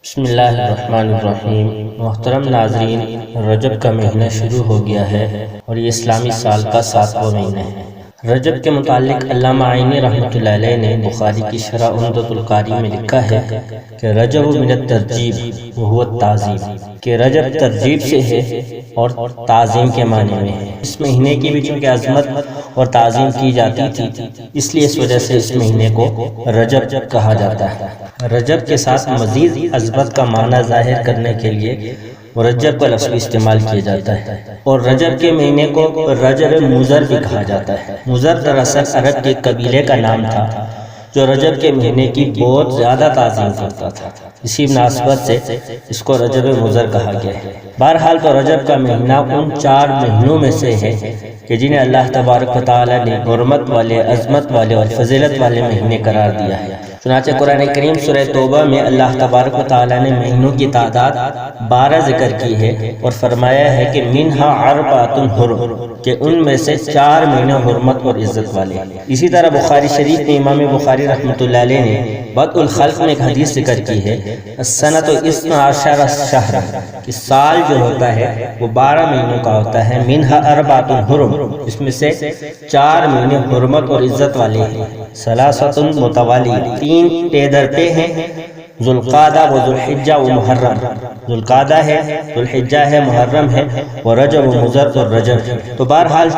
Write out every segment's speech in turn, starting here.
بسم اللہ الرحمن الرحیم۔ محترم ناظرین، رجب کا مہینہ شروع ہو گیا ہے اور یہ اسلامی سال کا 7واں مہینہ ہے۔ رجب کے متعلق علامہ عینی رحمۃ اللہ علیہ نے بخاری کی شرح عمدۃ القاری میں لکھا ہے کہ رجب من الترجیب وہو التعظیم، کہ رجب ترجیب سے ہے اور تعظیم کے معنی میں ہے۔ اس مہینے کی بھی چونکہ عظمت اور تعظیم کی جاتی تھی، اس لیے اس وجہ سے اس مہینے کو رجب کہا جاتا ہے۔ رجب کے ساتھ مزید عظمت کا معنی ظاہر کرنے کے لیے رجب کا لفظ استعمال کیا جاتا ہے، اور رجب کے مہینے کو رجب مضر بھی کہا جاتا ہے۔ مضر دراصل عرب کے قبیلے کا نام تھا جو رجب کے مہینے کی بہت زیادہ تعظیم کرتا تھا، اسی مناسبت سے اس کو رجب مضر کہا گیا ہے۔ بہرحال تو رجب کا مہینہ ان 4 مہینوں میں سے ہے کہ جنہیں اللہ تبارک و تعالی نے حرمت والے، عظمت والے اور فضیلت والے مہینے قرار دیا ہے۔ چنانچہ قرآن کریم سورہ توبہ میں اللہ تبارک و تعالی نے مہینوں کی تعداد 12 ذکر کی ہے اور فرمایا ہے کہ منہا اربعۃ حرم، کہ ان میں سے 4 مہینے حرمت اور عزت والے ہیں۔ اسی طرح بخاری شریف میں امام بخاری رحمۃ اللہ علیہ نے بدء الخلق میں ایک حدیث ذکر کی ہے، السنۃ 12 شہر، کہ سال جو ہوتا ہے وہ 12 مہینوں کا ہوتا ہے۔ منہا اربعۃ حرم، اس میں سے 4 مہینے حرمت اور عزت والے ہیں۔ ثلاثۃ متوالی، 3 پے در پے ہیں، ذوالقعدہ و ذوالحجہ و محرم، ذوالقعدہ ہے، ذوالحجہ ہے، محرم ہے، و رجب و مضر اور رجب۔ تو بہرحال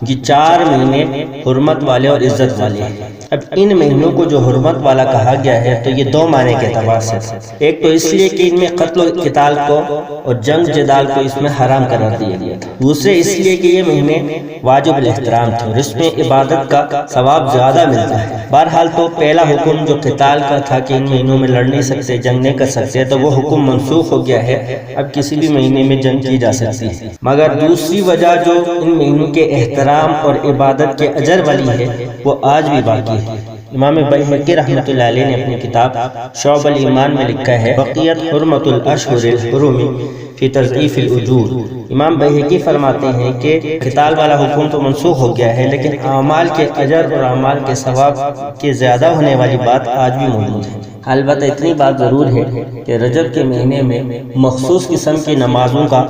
یہ 4 مہینے حرمت والے اور عزت والے ہیں۔ اب ان مہینوں کو جو حرمت والا کہا گیا ہے تو یہ 2 معنی کے اعتبار سے، ایک تو اس لیے کہ ان میں قتل و قتال کو اور جنگ جدال کو اس میں حرام قرار دیا گیا تھا، دوسرے اس لیے کہ یہ مہینے واجب الاحترام تھے اور اس میں عبادت کا ثواب زیادہ ملتا ہے۔ بہرحال تو پہلا حکم جو قتال کا تھا کہ ان مہینوں میں لڑ نہیں سکتے، جنگ نہیں کر سکتے، تو وہ حکم منسوخ ہو گیا ہے، اب کسی بھی مہینے میں جنگ کی جا سکتی ہے۔ مگر دوسری وجہ جو ان مہینوں کے احترام اور عبادت کے اجر والی ہے وہ آج بھی باقی ہے۔ امام بہقی رحمۃ اللہ علیہ نے اپنی کتاب شعب الایمان میں لکھا ہے، بقیت حرمت الاشہر الحرم فی تضعیف الاجور۔ امام بہقی فرماتے ہیں کہ قتال والا حکم تو منسوخ ہو گیا ہے، لیکن اعمال کے اجر اور اعمال کے ثواب کے زیادہ ہونے والی بات آج بھی موجود ہے۔ البتہ اتنی بات ضرور ہے کہ رجب کے مہینے میں مخصوص قسم کی نمازوں کا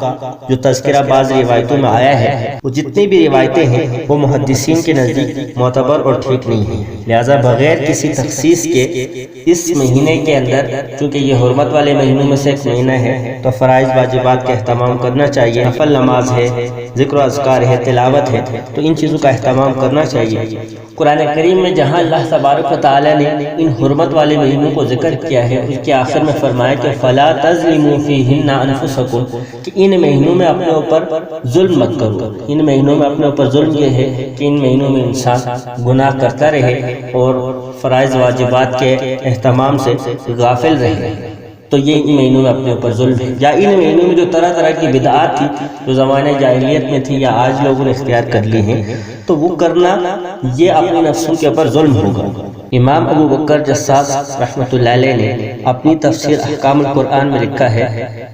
جو تذکرہ بعض روایتوں میں آیا ہے، وہ جتنی بھی روایتیں ہیں وہ محدثین کے نزدیک معتبر اور ٹھیک نہیں ہیں، لہذا بغیر کسی تخصیص کے اس مہینے کے اندر، چونکہ یہ حرمت والے مہینوں میں سے ایک مہینہ ہے، تو فرائض واجبات کا اہتمام کرنا چاہیے، نفل نماز ہے، ذکر و اذکار ہے، تلاوت ہے، تو ان چیزوں کا اہتمام کرنا چاہیے۔ قرآن کریم میں جہاں اللہ تبارک و تعالی نے ان حرمت والے مہینوں کو ذکر کیا ہے، اس کے آخر میں فرمایا کہ فَلَا تَظْلِمُوا فِيهِنَّ أَنفُسَكُمْ، کہ ان مہینوں میں اپنے اوپر ظلم مت کرو۔ ان مہینوں میں اپنے اوپر ظلم یہ ہے کہ ان مہینوں میں انسان گناہ کرتا رہے اور فرائض واجبات کے اہتمام سے غافل رہے، تو یہ ان مہینوں میں اپنے اوپر ظلم ہے۔ یا ان مہینوں میں جو طرح طرح کی بدعات تھی جو زمانہ جاہلیت میں تھی یا آج لوگوں نے اختیار کر لی ہیں، تو وہ کرنا یہ اپنی نفسوں کے اوپر ظلم ہوگا۔ امام ابو بکر جساس رحمۃ اللہ علیہ نے اپنی تفسیر احکام القرآن میں لکھا ہے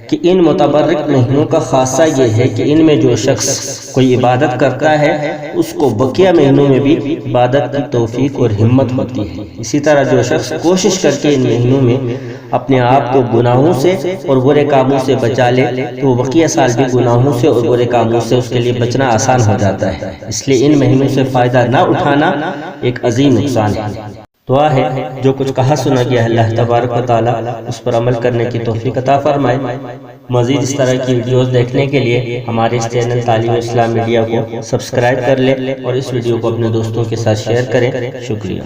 کہ ان متبرک مہینوں کا خاصہ یہ ہے کہ ان میں جو شخص کوئی عبادت کرتا ہے اس کو بقیہ مہینوں میں بھی عبادت کی توفیق اور ہمت ہوتی ہے۔ اسی طرح جو شخص کوشش کر کے ان مہینوں میں اپنے آپ کو گناہوں سے اور برے کاموں سے بچا لے تو وہ بقیہ سال بھی گناہوں سے اور برے کاموں سے اس کے لیے بچنا آسان ہو جاتا ہے۔ اس لیے ان مہینوں سے فائدہ نہ اٹھانا ایک عظیم نقصان ہے۔ دعا ہے جو کچھ کہا سنا گیا ہے اللہ تبارک و تعالی اس پر عمل کرنے کی توفیق عطا فرمائے۔ مزید اس طرح کی ویڈیوز دیکھنے کے لیے ہمارے اس چینل تعلیم اسلام میڈیا کو سبسکرائب کر لیں اور اس ویڈیو کو اپنے دوستوں کے ساتھ شیئر کریں۔ شکریہ۔